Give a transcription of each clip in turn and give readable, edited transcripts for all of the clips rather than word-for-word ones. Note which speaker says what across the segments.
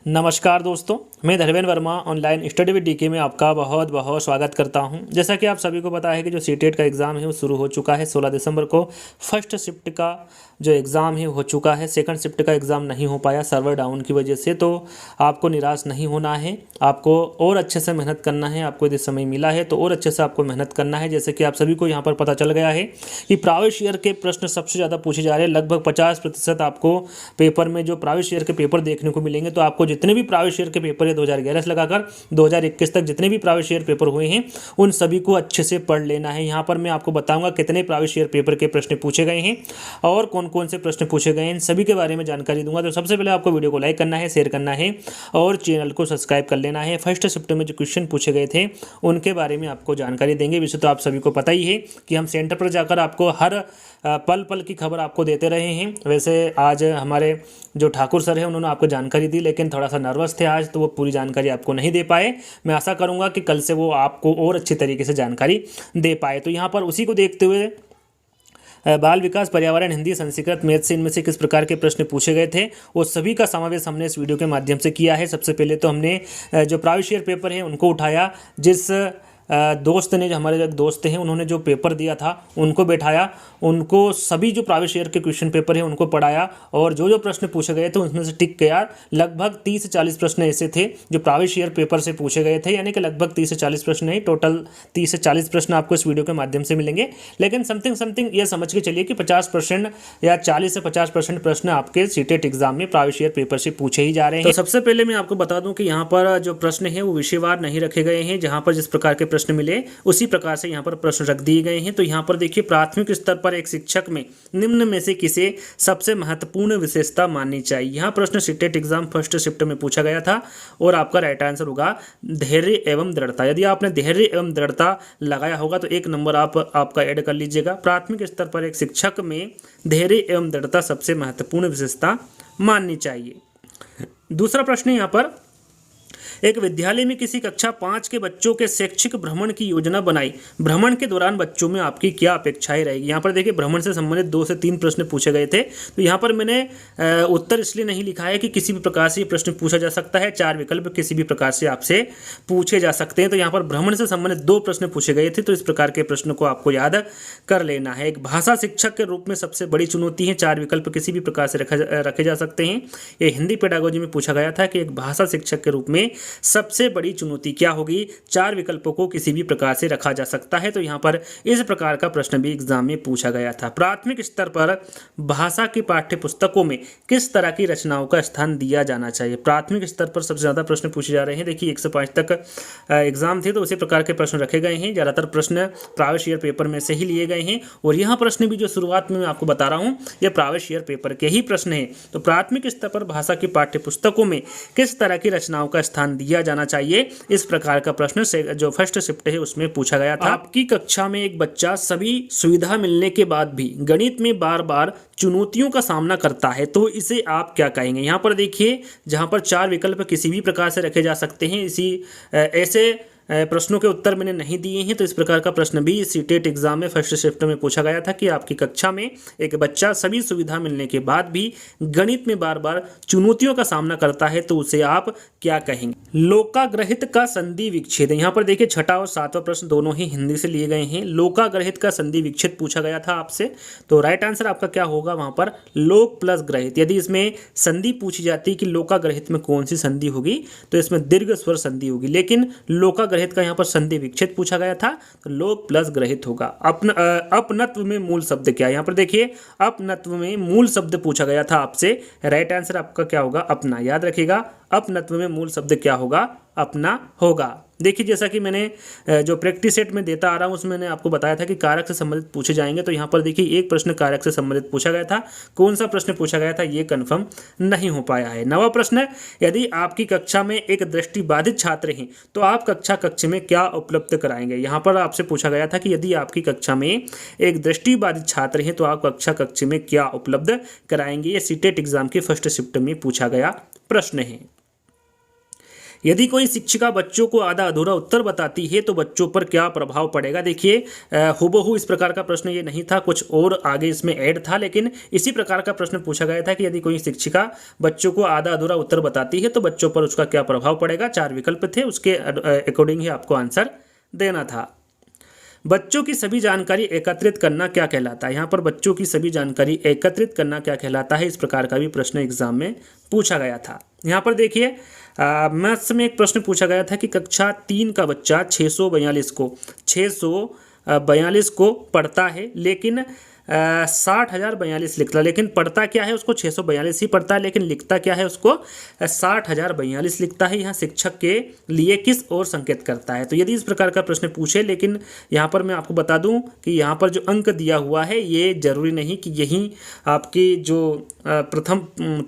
Speaker 1: नमस्कार दोस्तों, मैं Dharmendra Verma online study with DK में आपका बहुत बहुत स्वागत करता हूं। जैसा कि आप सभी को पता है कि जो सीटेट का एग्ज़ाम है वो शुरू हो चुका है। 16 दिसंबर को फर्स्ट शिफ्ट का जो एग्ज़ाम है हो चुका है। सेकंड शिफ्ट का एग्ज़ाम नहीं हो पाया सर्वर डाउन की वजह से, तो आपको निराश नहीं होना है। आपको और अच्छे से मेहनत करना है। आपको यदि समय मिला है तो और अच्छे से आपको मेहनत करना है। जैसे कि आप सभी को यहाँ पर पता चल गया है कि प्राइवेट ईयर के प्रश्न सबसे ज़्यादा पूछे जा रहे हैं। लगभग 50% आपको पेपर में जो प्राइवेट ईयर के पेपर देखने को मिलेंगे। तो आपको जितने भी प्राइवेट ईयर के पेपर है 2011 से लगाकर 2021 तक जितने भी प्राइवेट ईयर पेपर हुए हैं उन सभी को अच्छे से पढ़ लेना है। यहाँ पर मैं आपको बताऊंगा कितने प्राइवेट ईयर पेपर के प्रश्न पूछे गए हैं और कौन कौन से प्रश्न पूछे गए हैं, इन सभी के बारे में जानकारी दूंगा। तो सबसे पहले आपको वीडियो को लाइक करना है, शेयर करना है और चैनल को सब्सक्राइब कर लेना है। फर्स्ट शिफ्ट में जो क्वेश्चन पूछे गए थे उनके बारे में आपको जानकारी देंगे। वैसे तो आप सभी को पता ही है कि हम सेंटर पर जाकर आपको हर पल पल की खबर आपको देते रहे हैं। वैसे आज हमारे जो ठाकुर सर हैं उन्होंने आपको जानकारी दी, लेकिन थोड़ा सा नर्वस थे आज, तो वो पूरी जानकारी आपको नहीं दे पाए। मैं आशा करूंगा कि कल से वो आपको और अच्छी तरीके से जानकारी दे पाए। तो यहाँ पर उसी को देखते हुए बाल विकास, पर्यावरण, हिंदी, संस्कृत, मैथ से इनमें से किस प्रकार के प्रश्न पूछे गए थे वो सभी का समावेश हमने इस वीडियो के माध्यम से किया है। सबसे पहले तो हमने जो प्राइवेट ईयर पेपर है उनको उठाया। जिस दोस्त ने, जो हमारे एक दोस्त हैं, उन्होंने जो पेपर दिया था उनको बैठाया, उनको सभी जो प्राइवेट ईयर के क्वेश्चन पेपर हैं उनको पढ़ाया और जो जो प्रश्न पूछे गए थे उसमें से टिक किया। लगभग 30 से 40 प्रश्न ऐसे थे जो प्राइवेट ईयर पेपर से पूछे गए थे, यानी कि लगभग 30 से 40 प्रश्न नहीं, टोटल 30 से 40 प्रश्न आपको इस वीडियो के माध्यम से मिलेंगे। लेकिन समथिंग ये समझ के चलिए कि 50% या 40 से 50% प्रश्न आपके सीटेट एग्जाम में प्राइवेट ईयर पेपर से पूछे ही जा रहे हैं। तो सबसे पहले मैं आपको बता दूं कि यहाँ पर जो प्रश्न है वो विषयवार नहीं रखे गए हैं। जहाँ पर जिस प्रकार के प्रश्न मिले उसी प्रकार से यहाँ पर प्रश्न रख दिए गए हैं। तो यहाँ पर देखिए, प्राथमिक स्तर पर एक शिक्षक में निम्न में से किसे सबसे महत्वपूर्ण विशेषता माननी चाहिए। यहाँ प्रश्न सीटेट एग्जाम फर्स्ट शिफ्ट में पूछा गया था और आपका राइट आंसर होगा धैर्य एवं दृढ़ता। यदि आपने धैर्य एवं दृढ़ता लगाया होगा तो 1 नंबर आपका ऐड कर लीजिएगा। प्राथमिक स्तर पर एक शिक्षक में धैर्य एवं दृढ़ता सबसे महत्वपूर्ण विशेषता माननी चाहिए। दूसरा प्रश्न यहाँ पर, एक विद्यालय में किसी कक्षा 5 के बच्चों के शैक्षिक भ्रमण की योजना बनाई। भ्रमण के दौरान बच्चों में आपकी क्या अपेक्षाएं रहेगी। यहाँ पर देखिए, भ्रमण से संबंधित 2 से 3 प्रश्न पूछे गए थे। तो यहाँ पर मैंने उत्तर इसलिए नहीं लिखा है कि किसी भी प्रकार से ये प्रश्न पूछा जा सकता है। 4 विकल्प किसी भी प्रकार से आपसे पूछे जा सकते हैं। तो यहाँ पर भ्रमण से संबंधित 2 प्रश्न पूछे गए थे, तो इस प्रकार के प्रश्न को आपको याद कर लेना है। एक भाषा शिक्षक के रूप में सबसे बड़ी चुनौती है। 4 विकल्प किसी भी प्रकार से रखे जा सकते हैं। ये हिंदी पेडागोजी में पूछा गया था कि एक भाषा शिक्षक के रूप में सबसे बड़ी चुनौती क्या होगी। 4 विकल्पों को किसी भी प्रकार से रखा जा सकता है। तो यहाँ पर इस प्रकार का प्रश्न भी एग्जाम में पूछा गया था। प्राथमिक स्तर पर भाषा की पाठ्य पुस्तकों में किस तरह की रचनाओं का स्थान दिया जाना चाहिए। प्राथमिक स्तर पर सबसे ज़्यादा प्रश्न पूछे जा रहे हैं। देखिए, 1 से 5 तक एग्जाम थे तो उसी प्रकार के प्रश्न रखे गए हैं। ज़्यादातर प्रश्न प्राइवेट ईयर पेपर में से ही लिए गए हैं और यहाँ प्रश्न भी जो शुरुआत में मैं आपको बता रहा हूँ ये प्राइवेट ईयर पेपर के ही प्रश्न हैं। तो प्राथमिक स्तर पर भाषा की पाठ्य पुस्तकों में किस तरह की रचनाओं का स्थान दिया जाना चाहिए, इस प्रकार का प्रश्न से जो फर्स्ट शिफ्ट है उसमें पूछा गया था। आपकी कक्षा में एक बच्चा सभी सुविधा मिलने के बाद भी गणित में बार बार चुनौतियों का सामना करता है, तो इसे आप क्या कहेंगे। यहाँ पर देखिए, जहाँ पर 4 विकल्प किसी भी प्रकार से रखे जा सकते हैं, इसी ऐसे प्रश्नों के उत्तर मैंने नहीं दिए हैं। तो इस प्रकार का प्रश्न भी सीटेट एग्जाम में फर्स्ट शिफ्ट में पूछा गया था कि आपकी कक्षा में एक बच्चा सभी सुविधा मिलने के बाद भी गणित में बार बार चुनौतियों का सामना करता है, तो उसे आप क्या कहेंगे। लोकाग्रहित का संधि विच्छेद। यहाँ पर देखिए, 6वां और 7वां प्रश्न दोनों ही हिंदी से लिए गए हैं। लोकाग्रहित का संधि विच्छेद पूछा गया था आपसे, तो राइट आंसर आपका क्या होगा वहां पर लोक प्लस ग्रहित। यदि इसमें संधि पूछी जाती है कि लोकाग्रहित में कौन सी संधि होगी, तो इसमें दीर्घ स्वर संधि होगी। लेकिन लोकाग्रहित का यहाँ पर संधि विच्छेद पूछा गया था, तो लोक प्लस ग्रहित होगा। अपनत्व में मूल शब्द क्या है। यहाँ पर देखिए, अपनत्व में मूल शब्द पूछा गया था आपसे। राइट आंसर आपका क्या होगा, अपना। याद रखिएगा, अपनत्व में मूल शब्द क्या होगा, अपना होगा। देखिए, जैसा कि मैंने जो प्रैक्टिस सेट में देता आ रहा हूँ उसमें मैंने आपको बताया था कि कारक से संबंधित पूछे जाएंगे। तो यहाँ पर देखिए, एक प्रश्न कारक से संबंधित पूछा गया था। कौन सा प्रश्न पूछा गया था ये कंफर्म नहीं हो पाया है। 9वां प्रश्न, यदि आपकी कक्षा में एक दृष्टिबाधित छात्र हैं तो आप कक्ष में क्या उपलब्ध कराएंगे। यहाँ पर आपसे पूछा गया था कि यदि आपकी कक्षा में एक दृष्टिबाधित छात्र हैं तो आप कक्ष में क्या उपलब्ध कराएंगे। ये सीटेट एग्जाम के फर्स्ट शिफ्ट में पूछा गया प्रश्न है। यदि कोई शिक्षिका बच्चों को आधा अधूरा उत्तर बताती है तो बच्चों पर क्या प्रभाव पड़ेगा। देखिए हूबहू इस प्रकार का प्रश्न ये नहीं था, कुछ और आगे इसमें ऐड था, लेकिन इसी प्रकार का प्रश्न पूछा गया था कि यदि कोई शिक्षिका बच्चों को आधा अधूरा उत्तर बताती है तो बच्चों पर उसका क्या प्रभाव पड़ेगा। 4 विकल्प थे, उसके अकॉर्डिंग ही आपको आंसर देना था। बच्चों की सभी जानकारी एकत्रित करना क्या कहलाता है। यहाँ पर बच्चों की सभी जानकारी एकत्रित करना क्या कहलाता है, इस प्रकार का भी प्रश्न एग्जाम में पूछा गया था। यहाँ पर देखिए मैथ्स में एक प्रश्न पूछा गया था कि कक्षा 3 का बच्चा 642 को पढ़ता है, लेकिन 60,042 लिखता, लेकिन पढ़ता क्या है उसको 642 ही पढ़ता है, लेकिन लिखता क्या है उसको 60,042 लिखता है। यहाँ शिक्षक के लिए किस ओर संकेत करता है। तो यदि इस प्रकार का प्रश्न पूछे, लेकिन यहाँ पर मैं आपको बता दूं कि यहाँ पर जो अंक दिया हुआ है ये जरूरी नहीं कि यही आपकी जो प्रथम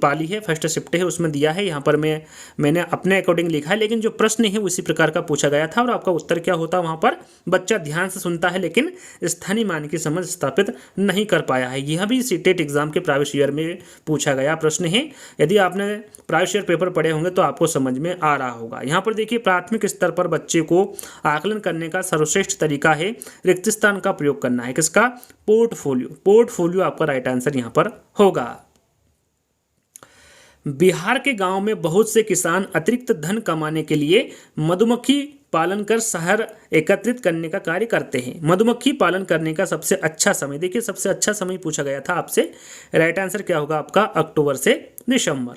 Speaker 1: पाली है, फर्स्ट शिफ्ट है, उसमें दिया है। यहाँ पर मैंने अपने अकॉर्डिंग लिखा है, लेकिन जो प्रश्न है उसी प्रकार का पूछा गया था और आपका उत्तर क्या होता वहाँ पर बच्चा ध्यान से सुनता है लेकिन स्थानीय मान की समझ स्थापित नहीं कर पाया है। यह भी सीटेट एग्जाम के प्राइवेट ईयर में पूछा गया प्रश्न है। यदि आपने प्राइवेट ईयर पेपर पढ़े होंगे तो आपको समझ में आ रहा होगा। यहाँ पर देखिए प्राथमिक स्तर पर बच्चे को आकलन करने का सर्वश्रेष्ठ तरीका है रिक्त स्थान का प्रयोग करना है। किसका? पोर्टफोलियो आपका राइट आंसर यहाँ पर होगा। बिहार के गांव में बहुत से किसान अतिरिक्त धन कमाने के लिए मधुमक्खी पालन कर शहद एकत्रित करने का कार्य करते हैं। मधुमक्खी पालन करने का सबसे अच्छा समय, देखिए सबसे अच्छा समय पूछा गया था आपसे। राइट आंसर क्या होगा आपका? अक्टूबर से दिसंबर।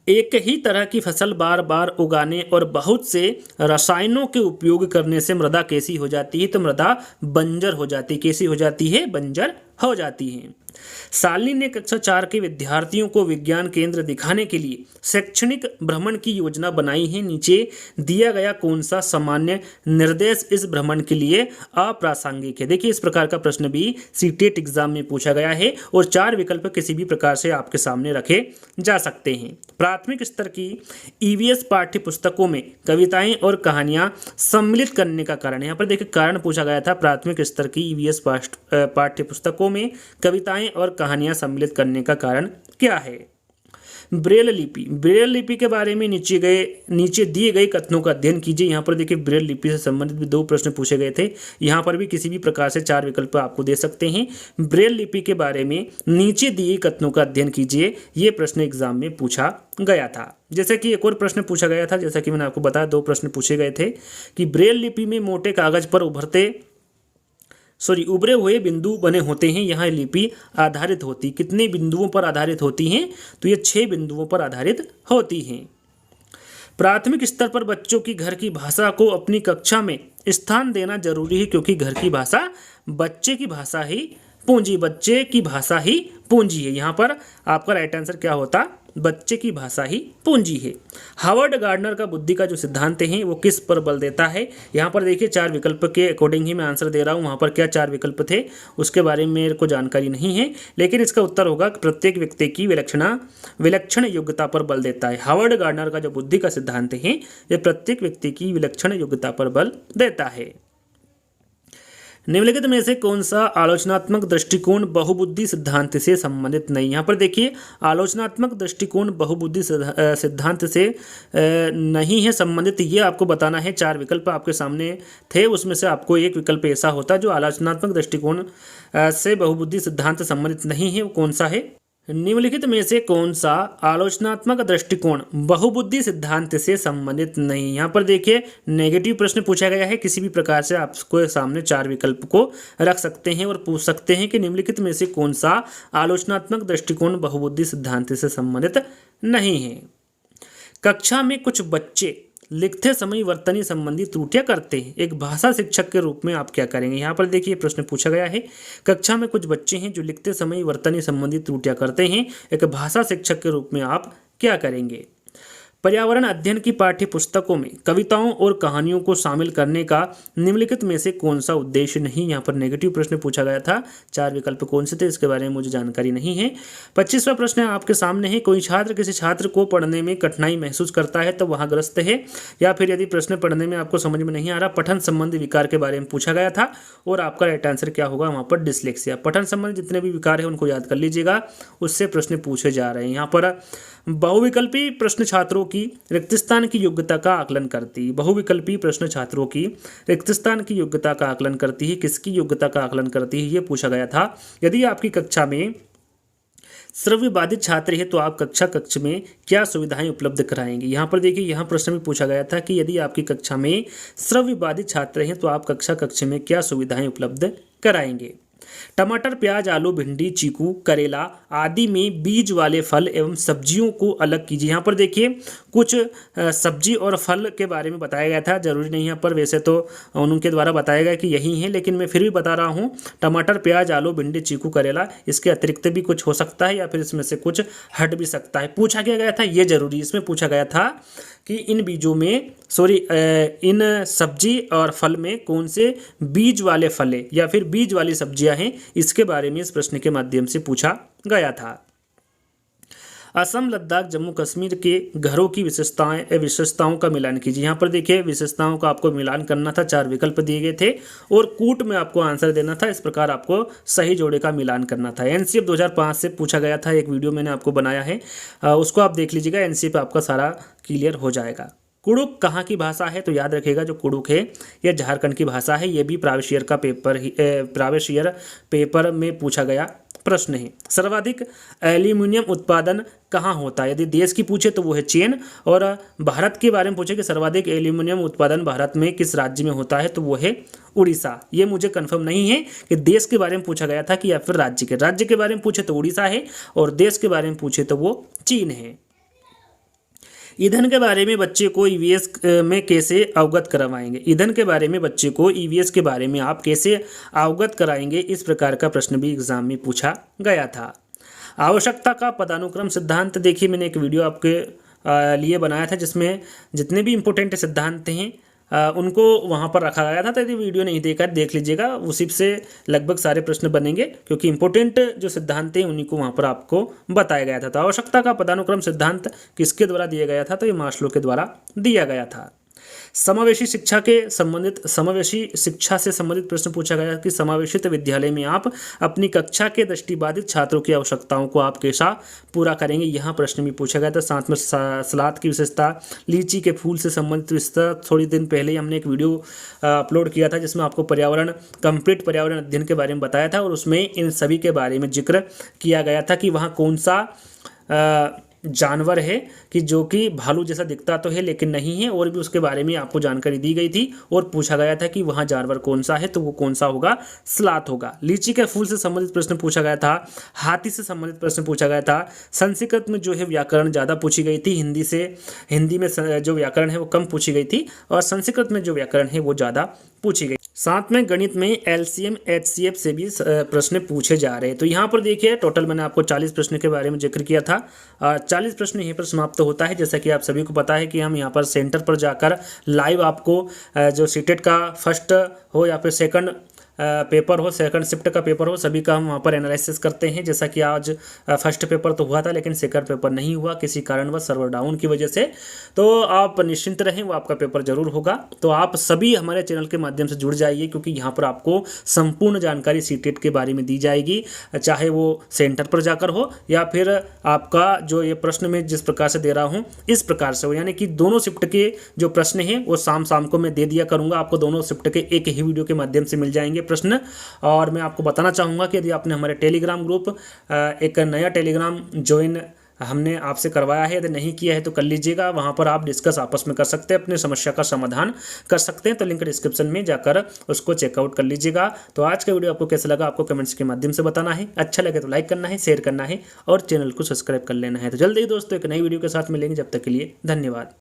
Speaker 1: एक ही तरह की फसल बार बार उगाने और बहुत से रसायनों के उपयोग करने से मृदा कैसी हो जाती है? तो मृदा बंजर हो जाती है। कैसी हो जाती है? बंजर हो जाती है। शालिनी ने कक्षा 4 के विद्यार्थियों को विज्ञान केंद्र दिखाने के लिए शैक्षणिक भ्रमण की योजना बनाई है। नीचे दिया गया कौन सा सामान्य निर्देश इस भ्रमण के लिए अप्रासंगिक है? देखिए इस प्रकार का प्रश्न भी सीटेट एग्जाम में पूछा गया है और 4 विकल्प किसी भी प्रकार से आपके सामने रखे जा सकते हैं। प्राथमिक स्तर की ईवीएस पाठ्य पुस्तकों में कविताएं और कहानियां सम्मिलित करने का कारण, यहाँ पर देखिए कारण पूछा गया था। प्राथमिक स्तर की ईवीएस पाठ्य पुस्तकों में कविताएं और कहानियां सम्मिलित करने का कारण क्या है? ब्रेल लिपि। ब्रेल लिपि के बारे में नीचे दिए गए कथनों का अध्ययन कीजिए। यहाँ पर देखिए ब्रेल लिपि से संबंधित भी 2 प्रश्न पूछे गए थे। यहाँ पर भी किसी भी प्रकार से 4 विकल्प आपको दे सकते हैं। ब्रेल लिपि के बारे में नीचे दिए कथनों का अध्ययन कीजिए, ये प्रश्न एग्जाम में पूछा गया था। जैसे कि एक और प्रश्न पूछा गया था, जैसा कि मैंने आपको बताया 2 प्रश्न पूछे गए थे कि ब्रेल लिपि में मोटे कागज पर उभरे हुए बिंदु बने होते हैं। यहाँ लिपि आधारित होती, कितने बिंदुओं पर आधारित होती हैं? तो ये 6 बिंदुओं पर आधारित होती हैं। प्राथमिक स्तर पर बच्चों की घर की भाषा को अपनी कक्षा में स्थान देना जरूरी है, क्योंकि घर की भाषा बच्चे की भाषा ही पूंजी है। यहाँ पर आपका राइट आंसर क्या होता? बच्चे की भाषा ही पूंजी है। हार्वर्ड गार्डनर का बुद्धि का जो सिद्धांत है वो किस पर बल देता है? यहाँ पर देखिए 4 विकल्प के अकॉर्डिंग ही मैं आंसर दे रहा हूँ। वहाँ पर क्या 4 विकल्प थे उसके बारे में मेरे को जानकारी नहीं है, लेकिन इसका उत्तर होगा प्रत्येक व्यक्ति की विलक्षण योग्यता पर बल देता है। हार्वर्ड गार्डनर का जो बुद्धि का सिद्धांत है ये प्रत्येक व्यक्ति की विलक्षण योग्यता पर बल देता है। निम्नलिखित में से कौन सा आलोचनात्मक दृष्टिकोण बहुबुद्धि सिद्धांत से संबंधित नहीं? यहाँ पर देखिए आलोचनात्मक दृष्टिकोण बहुबुद्धि सिद्धांत से नहीं है संबंधित, ये आपको बताना है। 4 विकल्प आपके सामने थे, उसमें से आपको एक विकल्प ऐसा होता जो आलोचनात्मक दृष्टिकोण से बहुबुद्धि सिद्धांत संबंधित नहीं है। वो कौन सा है? निम्नलिखित में से कौन सा आलोचनात्मक दृष्टिकोण बहुबुद्धि सिद्धांत से संबंधित नहीं? यहाँ पर देखिए नेगेटिव प्रश्न पूछा गया है। किसी भी प्रकार से आपको सामने 4 विकल्प को रख सकते हैं और पूछ सकते हैं कि निम्नलिखित में से कौन सा आलोचनात्मक दृष्टिकोण बहुबुद्धि सिद्धांत से संबंधित नहीं है। कक्षा में कुछ बच्चे लिखते समय वर्तनी संबंधी त्रुटियां करते हैं, एक भाषा शिक्षक के रूप में आप क्या करेंगे? यहाँ पर देखिए प्रश्न पूछा गया है। कक्षा में कुछ बच्चे हैं जो लिखते समय वर्तनी संबंधी त्रुटियां करते हैं, एक भाषा शिक्षक के रूप में आप क्या करेंगे? पर्यावरण अध्ययन की पाठ्य पुस्तकों में कविताओं और कहानियों को शामिल करने का निम्नलिखित में से कौन सा उद्देश्य नहीं? यहाँ पर नेगेटिव प्रश्न पूछा गया था। 4 विकल्प कौन से थे इसके बारे में मुझे जानकारी नहीं है। 25वां प्रश्न आपके सामने है। कोई छात्र किसी छात्र को पढ़ने में कठिनाई महसूस करता है तो वहाँ ग्रस्त है, या फिर यदि प्रश्न पढ़ने में आपको समझ में नहीं आ रहा, पठन संबंधी विकार के बारे में पूछा गया था और आपका राइट आंसर क्या होगा? वहाँ पर डिसलेक्सिया। पठन संबंधी जितने भी विकार है उनको याद कर लीजिएगा, उससे प्रश्न पूछे जा रहे हैं। यहाँ पर बहुविकल्पी प्रश्न छात्रों की रिक्त स्थान की योग्यता का आकलन करती। बहुविकल्पी प्रश्न छात्रों की रिक्त स्थान की योग्यता का आकलन करती है। किसकी योग्यता का आकलन करती है, ये पूछा गया था। यदि आपकी कक्षा में श्रव्य बाधित छात्र है तो आप कक्ष में क्या सुविधाएं उपलब्ध कराएंगे। यहाँ पर देखिए, यहाँ प्रश्न में पूछा गया था कि यदि आपकी कक्षा में श्रव्य बाधित छात्र हैं तो आप कक्ष में क्या सुविधाएं उपलब्ध कराएंगे। टमाटर, प्याज, आलू, भिंडी, चीकू, करेला आदि में बीज वाले फल एवं सब्जियों को अलग कीजिए। यहाँ पर देखिए कुछ सब्जी और फल के बारे में बताया गया था, जरूरी नहीं यहाँ पर, वैसे तो उनके द्वारा बताया गया कि यही है, लेकिन मैं फिर भी बता रहा हूँ। टमाटर, प्याज, आलू, भिंडी, चीकू, करेला, इसके अतिरिक्त भी कुछ हो सकता है या फिर इसमें से कुछ हट भी सकता है। पूछा क्या गया था, ये जरूरी, इसमें पूछा गया था कि इन बीजों में इन सब्जी और फल में कौन से बीज वाले फल है या फिर बीज वाली सब्जियां हैं, इसके बारे में इस प्रश्न के माध्यम से पूछा गया था। असम, लद्दाख, जम्मू कश्मीर के घरों की विशेषताओं का मिलान कीजिए। यहाँ पर देखिए विशेषताओं का आपको मिलान करना था, 4 विकल्प दिए गए थे और कूट में आपको आंसर देना था। इस प्रकार आपको सही जोड़े का मिलान करना था। एनसीएफ 2005 से पूछा गया था, एक वीडियो मैंने आपको बनाया है, उसको आप देख लीजिएगा, एनसीएफ पे आपका सारा क्लियर हो जाएगा। कुड़ुक कहाँ की भाषा है, तो याद रखिएगा जो कुड़ुक है यह झारखंड की भाषा है। ये भी प्राविश ईयर पेपर में पूछा गया प्रश्न है। सर्वाधिक एल्यूमिनियम उत्पादन कहाँ होता है, यदि देश की पूछे तो वो है चीन, और भारत के बारे में पूछे कि सर्वाधिक एल्यूमिनियम उत्पादन भारत में किस राज्य में होता है, तो वो है उड़ीसा। ये मुझे कंफर्म नहीं है कि देश के बारे में पूछा गया था कि या फिर राज्य के बारे में पूछे तो उड़ीसा है और देश के बारे में पूछे तो वो चीन है। ईंधन के बारे में बच्चे को ईवीएस में कैसे अवगत करवाएंगे। ईंधन के बारे में बच्चे को ईवीएस के बारे में आप कैसे अवगत कराएंगे, इस प्रकार का प्रश्न भी एग्जाम में पूछा गया था। आवश्यकता का पदानुक्रम सिद्धांत, देखिए मैंने एक वीडियो आपके लिए बनाया था जिसमें जितने भी इंपॉर्टेंट सिद्धांत हैं उनको वहाँ पर रखा गया था। तो यदि वीडियो नहीं देखा देख लीजिएगा, उसी से लगभग सारे प्रश्न बनेंगे, क्योंकि इंपॉर्टेंट जो सिद्धांत हैं उन्हीं को वहाँ पर आपको बताया गया था। तो आवश्यकता का पदानुक्रम सिद्धांत किसके द्वारा दिया गया था, तो ये मास्लो के द्वारा दिया गया था। समावेशी शिक्षा से संबंधित प्रश्न पूछा गया कि समावेशित विद्यालय में आप अपनी कक्षा के दृष्टिबाधित छात्रों की आवश्यकताओं को आप कैसा पूरा करेंगे, यहाँ प्रश्न भी पूछा गया था। साथ में सलाद की विशेषता, लीची के फूल से संबंधित विशेषता, थोड़ी दिन पहले हमने एक वीडियो अपलोड किया था जिसमें आपको कंप्लीट पर्यावरण अध्ययन के बारे में बताया था और उसमें इन सभी के बारे में जिक्र किया गया था कि वहाँ कौन सा जानवर है कि जो कि भालू जैसा दिखता तो है लेकिन नहीं है, और भी उसके बारे में आपको जानकारी दी गई थी और पूछा गया था कि वहाँ जानवर कौन सा है, तो वो कौन सा होगा, स्लाथ होगा। लीची के फूल से संबंधित प्रश्न पूछा गया था। हाथी से संबंधित प्रश्न पूछा गया था। संस्कृत में जो है व्याकरण ज़्यादा पूछी गई थी, हिंदी में जो व्याकरण है वो कम पूछी गई थी और संस्कृत में जो व्याकरण है वो ज़्यादा पूछी गई। साथ में गणित में एलसीएम एचसीएफ से भी प्रश्न पूछे जा रहे हैं। तो यहाँ पर देखिए टोटल मैंने आपको 40 प्रश्न के बारे में जिक्र किया था। 40 प्रश्न यहीं पर समाप्त होता है। जैसा कि आप सभी को पता है कि हम यहाँ पर सेंटर पर जाकर लाइव आपको जो सीटेट का फर्स्ट हो या फिर सेकंड पेपर हो, सेकंड शिफ्ट का पेपर हो, सभी का हम वहाँ पर एनालिसिस करते हैं। जैसा कि आज फर्स्ट पेपर तो हुआ था लेकिन सेकंड पेपर नहीं हुआ किसी कारणवश, सर्वर डाउन की वजह से। तो आप निश्चिंत रहें, वो आपका पेपर जरूर होगा। तो आप सभी हमारे चैनल के माध्यम से जुड़ जाइए, क्योंकि यहाँ पर आपको संपूर्ण जानकारी सीटेट के बारे में दी जाएगी, चाहे वो सेंटर पर जाकर हो या फिर आपका जो ये प्रश्न में जिस प्रकार से दे रहा हूँ इस प्रकार से हो। यानी कि दोनों शिफ्ट के जो प्रश्न हैं वो शाम को मैं दे दिया करूँगा आपको, दोनों शिफ्ट के एक ही वीडियो के माध्यम से मिल जाएंगे प्रश्न। और मैं आपको बताना चाहूँगा कि यदि आपने हमारे टेलीग्राम ग्रुप, एक नया टेलीग्राम ज्वाइन हमने आपसे करवाया है, यदि नहीं किया है तो कर लीजिएगा। वहाँ पर आप डिस्कस आपस में कर सकते हैं, अपनी समस्या का समाधान कर सकते हैं। तो लिंक डिस्क्रिप्शन में जाकर उसको चेकआउट कर लीजिएगा। तो आज का वीडियो आपको कैसा लगा आपको कमेंट्स के माध्यम से बताना है। अच्छा लगे तो लाइक करना है, शेयर करना है और चैनल को सब्सक्राइब कर लेना है। तो जल्दी ही दोस्तों एक नई वीडियो के साथ मिलेंगे, जब तक के लिए धन्यवाद।